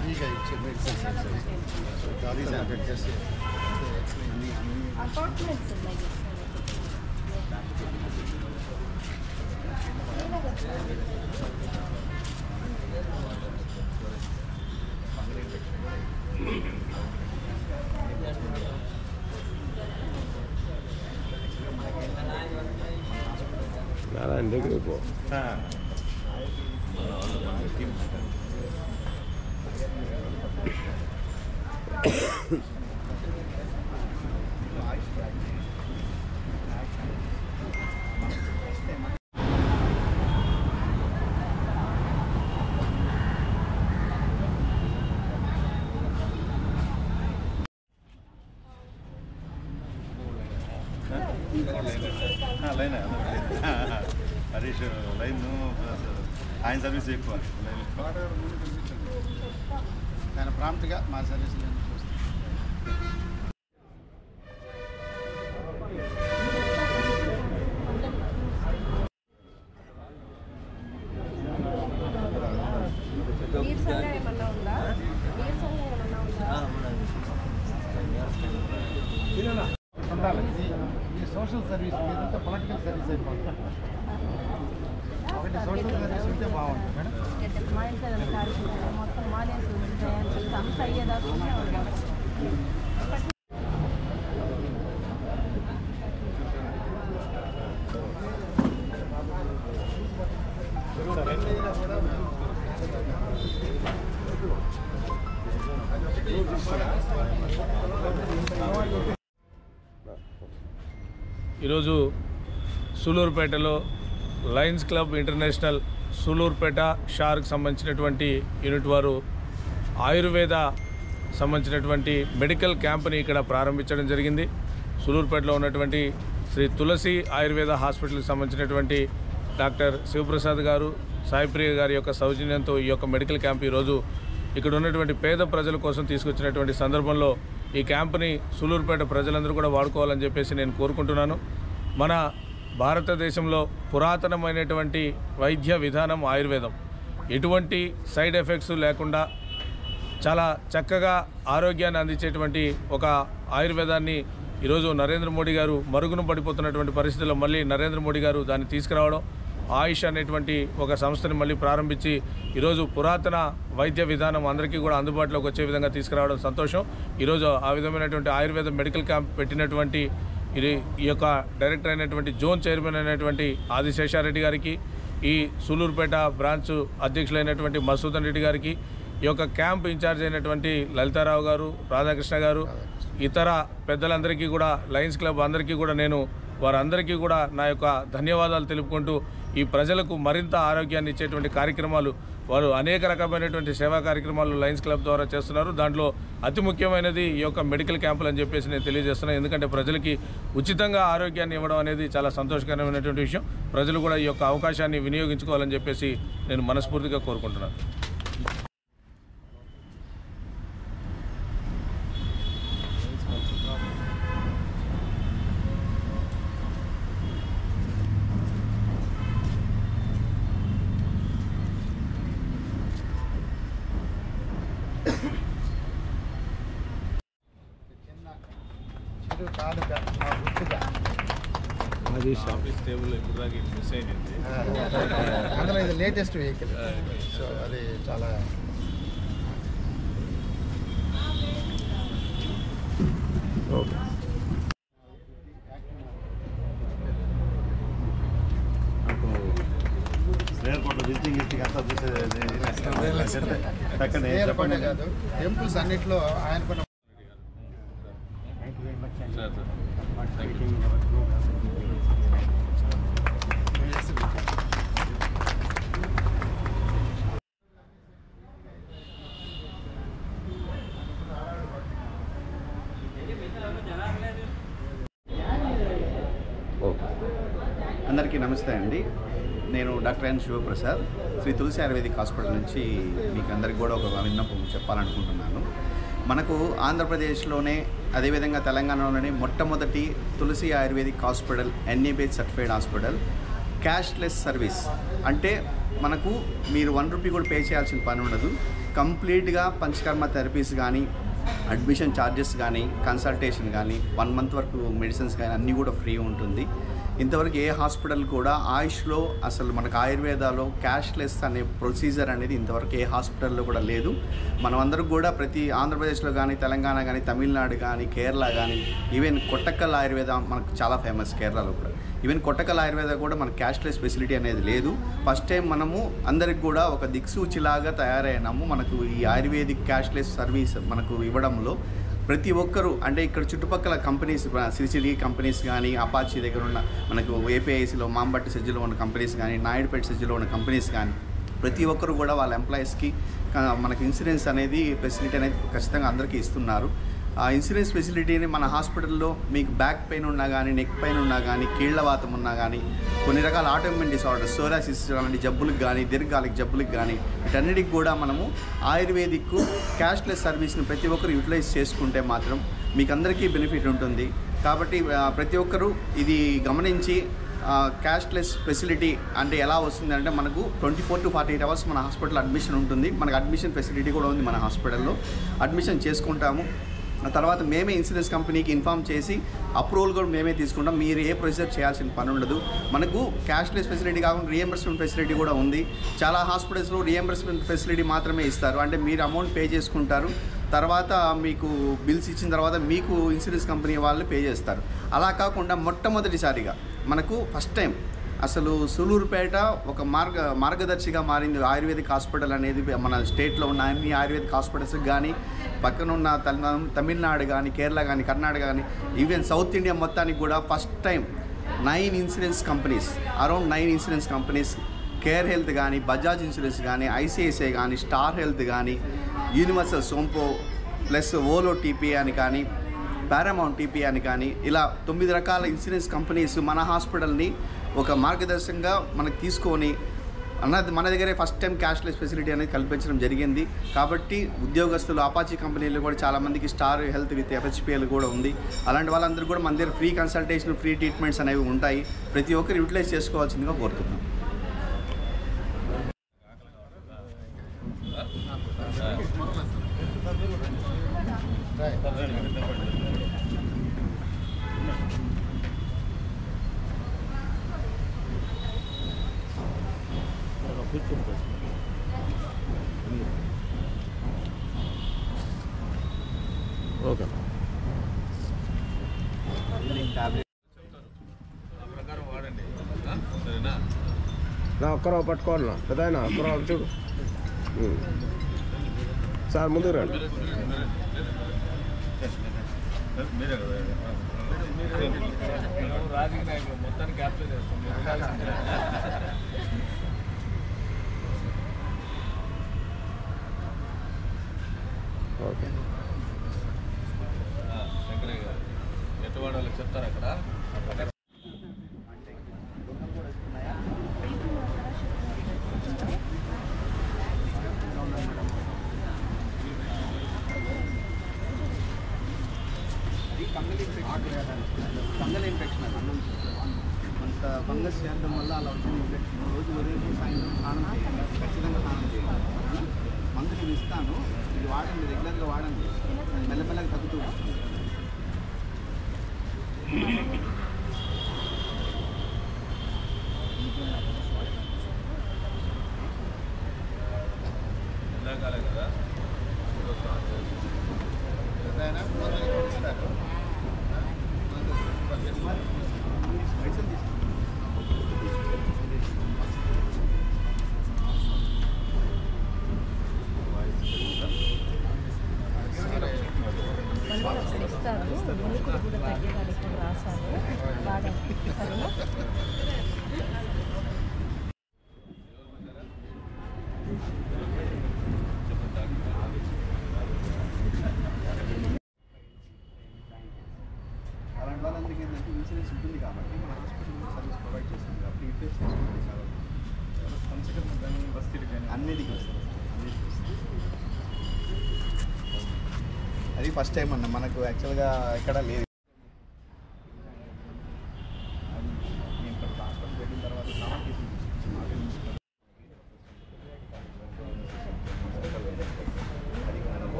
ఫ్రీగా ఇచ్చే medicines apartments ఉన్నాయి. నారాయణ దగ్గర పో. లైన్ హరీష్ లైన్ ఆయన సర్వీస్ ఎక్కువ ఆయన ప్రాంప్ట్గా మా సర్వీస్ ఉండాలి. ఈ సోషల్ సర్వీస్ ఇదంతా పొలిటికల్ సర్వీస్ అయిపోతుంది. ఒకటి సోషల్ సర్వీస్ ఉంటే బాగుంటుంది మేడం. మా ఇంట్లో మొత్తం మానేసి అంత అయ్యేదాకా ఈరోజు సూలూరుపేటలో లయన్స్ క్లబ్ ఇంటర్నేషనల్ సూలూరుపేట షార్క్ సంబంధించినటువంటి యూనిట్ వారు ఆయుర్వేద సంబంధించినటువంటి మెడికల్ క్యాంప్ని ఇక్కడ ప్రారంభించడం జరిగింది. సూలూరుపేటలో ఉన్నటువంటి శ్రీ తులసి ఆయుర్వేద హాస్పిటల్కి సంబంధించినటువంటి డాక్టర్ శివప్రసాద్ గారు, సాయిప్రియ గారి యొక్క సౌజన్యంతో ఈ యొక్క మెడికల్ క్యాంప్ ఈరోజు ఇక్కడ ఉన్నటువంటి పేద ప్రజల కోసం తీసుకొచ్చినటువంటి సందర్భంలో ఈ క్యాంప్ని సూలూరుపేట ప్రజలందరూ కూడా వాడుకోవాలని చెప్పేసి నేను కోరుకుంటున్నాను. మన భారతదేశంలో పురాతనమైనటువంటి వైద్య విధానం ఆయుర్వేదం. ఎటువంటి సైడ్ ఎఫెక్ట్స్ లేకుండా చాలా చక్కగా ఆరోగ్యాన్ని అందించేటువంటి ఒక ఆయుర్వేదాన్ని ఈరోజు నరేంద్ర మోడీ గారు మరుగున పడిపోతున్నటువంటి పరిస్థితుల్లో మళ్ళీ నరేంద్ర మోడీ గారు దాన్ని తీసుకురావడం, ఆయుష్ అనేటువంటి ఒక సంస్థని మళ్ళీ ప్రారంభించి ఈరోజు పురాతన వైద్య విధానం అందరికీ కూడా అందుబాటులోకి వచ్చే విధంగా తీసుకురావడం సంతోషం. ఈరోజు ఆ విధమైనటువంటి ఆయుర్వేద మెడికల్ క్యాంప్ పెట్టినటువంటి ఈ యొక్క డైరెక్టర్ అయినటువంటి జోన్ చైర్మన్ అయినటువంటి ఆదిశేషారెడ్డి గారికి, ఈ సూలూరుపేట బ్రాంచ్ అధ్యక్షులైనటువంటి మసూదన్ రెడ్డి గారికి, ఈ యొక్క క్యాంప్ ఇన్ఛార్జ్ అయినటువంటి లలితారావు గారు, రాధాకృష్ణ గారు, ఇతర పెద్దలందరికీ కూడా లయన్స్ క్లబ్ అందరికీ కూడా నేను వారందరికీ కూడా నా యొక్క ధన్యవాదాలు తెలుపుకుంటూ ఈ ప్రజలకు మరింత ఆరోగ్యాన్ని ఇచ్చేటువంటి కార్యక్రమాలు వారు అనేక రకమైనటువంటి సేవా కార్యక్రమాలు లయన్స్ క్లబ్ ద్వారా చేస్తున్నారు. దాంట్లో అతి ముఖ్యమైనది ఈ యొక్క మెడికల్ క్యాంపులు అని చెప్పేసి నేను తెలియజేస్తున్నాను. ఎందుకంటే ప్రజలకి ఉచితంగా ఆరోగ్యాన్ని ఇవ్వడం అనేది చాలా సంతోషకరమైనటువంటి విషయం. ప్రజలు కూడా ఈ యొక్క అవకాశాన్ని వినియోగించుకోవాలని చెప్పేసి నేను మనస్ఫూర్తిగా కోరుకుంటున్నాను. ఆఫీస్ టేబుల్ ఇప్పుడు దాకా మిస్ అయింది. అందులో ఇది లేటెస్ట్ వెహికల్, సో అది చాలా ఎయిర్పోర్ట్లో విజిటింగ్ అంతా చూసేది కాదు. టెంపుల్స్ అన్నింటిలో ఆయనకున్న అందరికీ నమస్తే అండి. నేను డాక్టర్ ఎన్ శివప్రసాద్, శ్రీ తులసి ఆయుర్వేదిక్ హాస్పిటల్ నుంచి మీకు అందరికి కూడా ఒక విన్నపం చెప్పాలనుకుంటున్నాను. మనకు ఆంధ్రప్రదేశ్లోనే అదేవిధంగా తెలంగాణలోనే మొట్టమొదటి Tulasi ayurvedic hospital NABH certified hospital cashless service. అంటే మనకు మీరు 1 రూపీ కూడా పే చేయాల్సిన పని ఉండదు. కంప్లీట్గా పంచకర్మ థెరపీస్ కానీ, అడ్మిషన్ ఛార్జెస్ కానీ, కన్సల్టేషన్ కానీ, 1 మంత్ వరకు మెడిసిన్స్ కానీ అన్నీ కూడా ఫ్రీ ఉంటుంది. ఇంతవరకు ఏ హాస్పిటల్ కూడా ఆయుష్లో అసలు మనకు ఆయుర్వేదాలో క్యాష్లెస్ అనే ప్రొసీజర్ అనేది ఇంతవరకు ఏ హాస్పిటల్లో కూడా లేదు. మనం అందరం కూడా ప్రతి ఆంధ్రప్రదేశ్లో కానీ, తెలంగాణ కానీ, తమిళనాడు కానీ, కేరళ కానీ, ఈవెన్ కొట్టక్కల్ ఆయుర్వేద మనకు చాలా ఫేమస్ కేరళలో కూడా. ఈవెన్ కొట్టక్కల్ ఆయుర్వేద కూడా మనకు క్యాష్లెస్ ఫెసిలిటీ అనేది లేదు. ఫస్ట్ టైం మనము అందరికి కూడా ఒక దిక్సూచిలాగా తయారైనాము. మనకు ఈ ఆయుర్వేదిక్ క్యాష్లెస్ సర్వీస్ మనకు ఇవ్వడంలో ప్రతి ఒక్కరూ, అంటే ఇక్కడ చుట్టుపక్కల కంపెనీస్, సిరిసిరి కంపెనీస్ కానీ, అపాచీ దగ్గర ఉన్న మనకు ఏపీఐసిలో మాంబట్టి సెజ్జులో ఉన్న కంపెనీస్ కానీ, నాయుడుపేట సెజ్జులో ఉన్న కంపెనీస్ కానీ, ప్రతి ఒక్కరు కూడా వాళ్ళ ఎంప్లాయీస్కి మనకు ఇన్సూరెన్స్ అనేది ఫెసిలిటీ అనేది ఖచ్చితంగా అందరికీ ఇస్తున్నారు. ఆ ఇన్సూరెన్స్ ఫెసిలిటీని మన హాస్పిటల్లో మీకు బ్యాక్ పెయిన్ ఉన్నా కానీ, నెక్ పెయిన్ ఉన్నా కానీ, కీళ్లవాతం ఉన్నా కానీ, కొన్ని రకాల ఆటోఇమ్యూన్ డిసార్డర్స్, సోరాసిస్ అలాంటి జబ్బులకు కానీ, దీర్ఘకాలిక జబ్బులకు కానీ, వీటన్నిటికి కూడా మనము ఆయుర్వేదిక్ క్యాష్లెస్ సర్వీస్ని ప్రతి ఒక్కరు యూటిలైజ్ చేసుకుంటే మాత్రం మీకు అందరికీ బెనిఫిట్ ఉంటుంది. కాబట్టి ప్రతి ఒక్కరూ ఇది గమనించి క్యాష్లెస్ ఫెసిలిటీ అంటే ఎలా వస్తుంది అంటే మనకు 24 to 48 hours మన హాస్పిటల్ అడ్మిషన్ ఉంటుంది. మనకు అడ్మిషన్ ఫెసిలిటీ కూడా ఉంది. మన హాస్పిటల్లో అడ్మిషన్ చేసుకుంటాము. ఆ తర్వాత మేమే ఇన్సూరెన్స్ కంపెనీకి ఇన్ఫామ్ చేసి అప్రూవల్ కూడా మేమే తీసుకుంటాం. మీరు ఏ ప్రొసీజర్ చేయాల్సిన పని ఉండదు. మనకు క్యాష్లెస్ ఫెసిలిటీ కాకుండా రియంబర్స్మెంట్ ఫెసిలిటీ కూడా ఉంది. చాలా హాస్పిటల్స్లో రియంబర్స్మెంట్ ఫెసిలిటీ మాత్రమే ఇస్తారు. అంటే మీరు అమౌంట్ పే చేసుకుంటారు, తర్వాత మీకు బిల్స్ ఇచ్చిన తర్వాత మీకు ఇన్సూరెన్స్ కంపెనీ వాళ్ళు పే చేస్తారు. అలా కాకుండా మొట్టమొదటిసారిగా మనకు ఫస్ట్ టైం అసలు సూలూరుపేట ఒక మార్గదర్శిగా మారింది. ఆయుర్వేదిక్ హాస్పిటల్ అనేది మన స్టేట్లో ఉన్న అన్ని ఆయుర్వేదిక్ హాస్పిటల్స్కి కానీ, పక్కనున్న తమిళనాడు కానీ, కేరళ కానీ, కర్ణాటక కానీ, ఈవెన్ సౌత్ ఇండియా మొత్తానికి కూడా first time 9 insurance companies, around 9 insurance companies, care health కానీ, బజాజ్ ఇన్సూరెన్స్ కానీ, ఐసిఐసిఐ కానీ, స్టార్ హెల్త్ కానీ, యూనివర్సల్ సోంపో ప్లస్ ఓలో టీపీ అని కానీ, పారామౌంట్ టీపీ అని కానీ, ఇలా 9 రకాల ఇన్సూరెన్స్ కంపెనీస్ మన హాస్పిటల్ని ఒక మార్గదర్శకంగా మనకు తీసుకొని మన దగ్గరే ఫస్ట్ టైం క్యాష్లెస్ ఫెసిలిటీ అనేది కల్పించడం జరిగింది. కాబట్టి ఉద్యోగస్తులు అపాచీ కంపెనీలు కూడా చాలామందికి స్టార్ హెల్త్ విత్ FHPL కూడా ఉంది. అలాంటి వాళ్ళందరూ కూడా మన దగ్గర ఫ్రీ కన్సల్టేషన్, ఫ్రీ ట్రీట్మెంట్స్ అనేవి ఉంటాయి. ప్రతి ఒక్కరు యూటిలైజ్ చేసుకోవాల్సిందిగా కోరుతున్నాం. ఓకే. నా ఒక్కరో పట్టుకోవాలన్నా పెద్ద ఒక్కరో చూడు సార్ ముందుకు రండి. రాజకీయ నాయకులు మొత్తాన్ని క్యాప్చర్ చేస్తాం. ఓకే శంకరయ్య గారు ఎటువంటి వాళ్ళకి చెప్తారు అక్కడ. ఫంగల్ ఇన్ఫెక్షన్ కొంత ఫంగస్ చేయడం వల్ల అలా వచ్చిన ఇన్ఫెక్షన్. రోజు ఉదయం సాయంత్రం స్నానం చేయాలి, ఖచ్చితంగా స్నానం చేయాలి. మందు నేను ఇస్తాను, ఇది వాడండి, రెగ్యులర్గా వాడండి, అది మెల్లమెల్లగా తగ్గుతూ వస్తుంది. ఎండాకాలం కదా ఇస్తారు ములుకులు కూడా తగ్గేదానికి రాశాను వాడండి. సరేనా? అలాంటి వాళ్ళందరికీ ఏంటంటే ఇన్సూరెన్స్ ఉంటుంది కాబట్టి మన హాస్పిటల్ సర్వీస్ ప్రొవైడ్ చేస్తుంది కాబట్టి యూటిలైజ్ చేసుకుంటే చాలా అన్నిటికీ వస్తుంది. అది ఫస్ట్ టైం అన్న మనకు యాక్చువల్గా ఎక్కడ లేదు.